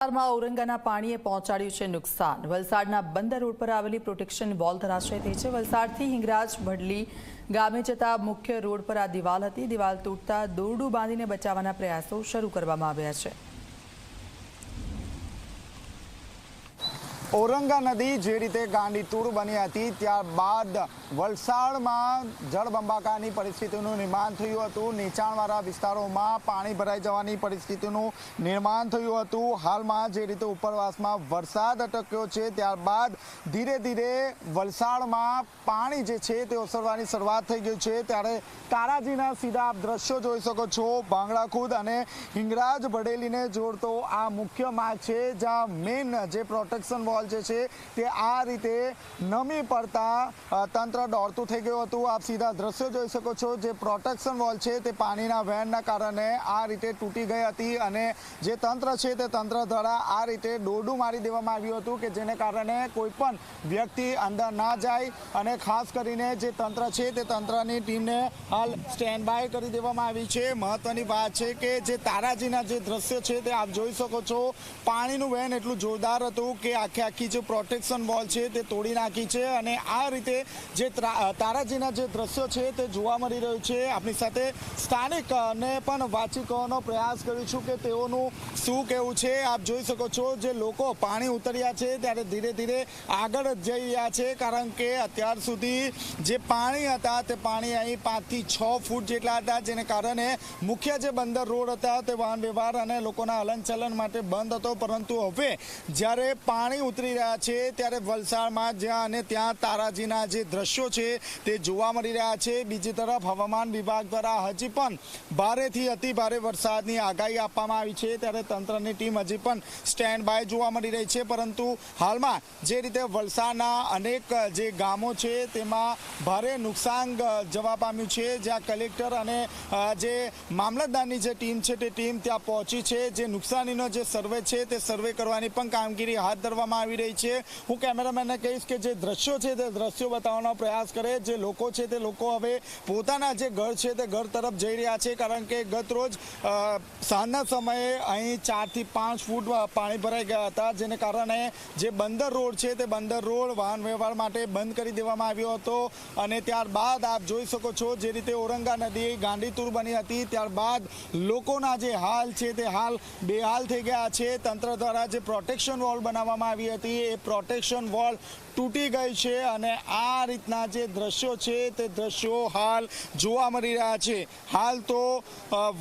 વિસ્તારમાં ઔરંગાના પાણીએ પહોંચાડ્યું છે નુકસાન। વલસાડના બંદર રોડ પર આવેલી પ્રોટેક્શન વોલ ધરાશય થઈ છે। વલસાડથી હિંગરાજ ભડલી ગામે જતા મુખ્ય રોડ પર આ દિવાલ હતી। દિવાલ તૂટતા દોરડું બાંધીને બચાવવાના પ્રયાસો શરૂ કરવામાં આવ્યા છે। ઔરંગા નદી જે રીતે ગાંડીતુર બની હતી ત્યારબાદ વલસાડમાં જળબંબાકારની પરિસ્થિતિનું નિર્માણ થયું હતું। નીચાણવાળા વિસ્તારોમાં પાણી ભરાઈ જવાની પરિસ્થિતિનું નિર્માણ થયું હતું। હાલમાં જે રીતે ઉપરવાસમાં વરસાદ અટક્યો છે ત્યારબાદ ધીરે ધીરે વલસાડમાં પાણી જે છે તે ઓસરવાની શરૂઆત થઈ ગઈ છે। ત્યારે તારાજીના સીધા આપ દ્રશ્યો જોઈ શકો છો। ભાંગડાખુદ અને હિંગરાજ ભડેલીને જોડતો આ મુખ્ય માર્ગ છે, જ્યાં મેઇન જે પ્રોટેક્શન વોલ જે છે તે આ રીતે નમી પડતા તંત્ર દોડતું થઈ ગયું હતું। આપ સીધા દ્રશ્યો જોઈ શકો છો। જે પ્રોટેક્શન વોલ છે તે પાણીના વહેણના કારણે આ રીતે તૂટી ગઈ હતી અને જે તંત્ર છે તે તંત્ર દ્વારા આ રીતે દોરડું મારી દેવામાં આવ્યું હતું કે જેને કારણે કોઈ પણ વ્યક્તિ અંદર ના જાય અને ખાસ કરીને જે તંત્ર છે તે તંત્રની ટીમને હાલ સ્ટેન્ડ બાય કરી દેવામાં આવી છે। મહત્વની વાત છે કે જે તારાજીના જે દ્રશ્ય છે તે આપ જોઈ શકો છો। પાણીનું વહેણ એટલું જોરદાર હતું કે આખી જે પ્રોટેક્શન વોલ છે તે તોડી નાખી છે અને આ રીતે જે તારાજીના જે દ્રશ્યો છે તે જોવા મળી રહ્યું છે। આપણી સાથે સ્થાનિકને પણ વાતચીત કરવાનો પ્રયાસ કરીશું કે તેઓનું શું કહેવું છે। આપ જોઈ શકો છો જે લોકો પાણી ઉતર્યા છે ત્યારે ધીરે ધીરે આગળ જ જઈ રહ્યા છે, કારણ કે અત્યાર સુધી જે પાણી હતા તે પાણી અહીં 5 થી 6 ફૂટ જેટલા હતા, જેને કારણે મુખ્ય જે બંદર રોડ હતા તે વાહન વ્યવહાર અને લોકોના હલનચલન માટે બંધ હતો। પરંતુ હવે જ્યારે પાણી ઉતરી રહ્યા છે ત્યારે વલસાડમાં જ્યાં અને ત્યાં તારાજીના જે દ્રશ્યો છે તે જોવા મળી રહ્યા છે। બીજી તરફ હવામાન વિભાગ દ્વારા હજી પણ ભારેથી અતિ ભારે વરસાદની આગાહી આપવામાં આવી છે, ત્યારે તંત્રની ટીમ હજી પણ સ્ટેન્ડ બાય જોવા મળી રહી છે। પરંતુ હાલમાં જે રીતે વલસાડના અનેક જે ગામો છે તેમાં ભારે નુકસાન જવા પામ્યું છે, જ્યાં કલેક્ટર અને જે મામલતદારની જે ટીમ છે તે ટીમ ત્યાં પહોંચી છે। જે નુકસાનીનો જે સર્વે છે તે સર્વે કરવાની પણ કામગીરી હાથ ધરવામાં આવી રહી છે। હું કેમેરામેનને કહીશ કે જે દ્રશ્યો છે તે દ્રશ્યો બતાવવાનો પ્રયાસ કરે। જે લોકો છે તે લોકો હવે પોતાના જે ઘર છે તે ઘર તરફ જઈ રહ્યા છે, કારણ કે ગત રોજ સાંજના સમયે અહીં 4 થી 5 ફૂટ પાણી ભરાઈ ગયા હતા, જેને કારણે જે બંદર રોડ છે તે બંદર રોડ વાહન વ્યવહાર માટે બંધ કરી દેવામાં આવ્યો હતો। અને ત્યારબાદ આપ જોઈ શકો છો જે રીતે ઔરંગા નદી ગાંડીતુર બની હતી ત્યારબાદ લોકોના જે હાલ છે તે હાલ બેહાલ થઈ ગયા છે। તંત્ર દ્વારા જે પ્રોટેક્શન વોલ બનાવવામાં આવી હતી એ પ્રોટેક્શન વોલ તૂટી ગઈ છે અને આ રીતના જે દ્રશ્યો છે તે દ્રશ્યો હાલ જોવા મળી રહ્યા છે। હાલ તો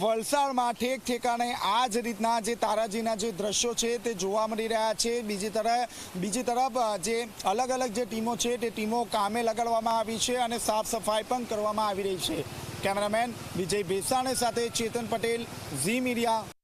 વલસાડમાં ઠેક ઠેકાણે આ જ રીતના જે તારાજીના જે દ્રશ્યો છે તે જોવા મળી રહ્યા છે। બીજી તરફ જે અલગ અલગ જે ટીમો છે તે ટીમો કામે લગાડવામાં આવી છે અને સાફ સફાઈ પણ કરવામાં આવી રહી છે। કેમેરામેન વિજય ભેસાણે સાથે ચેતન પટેલ, ઝી મીડિયા।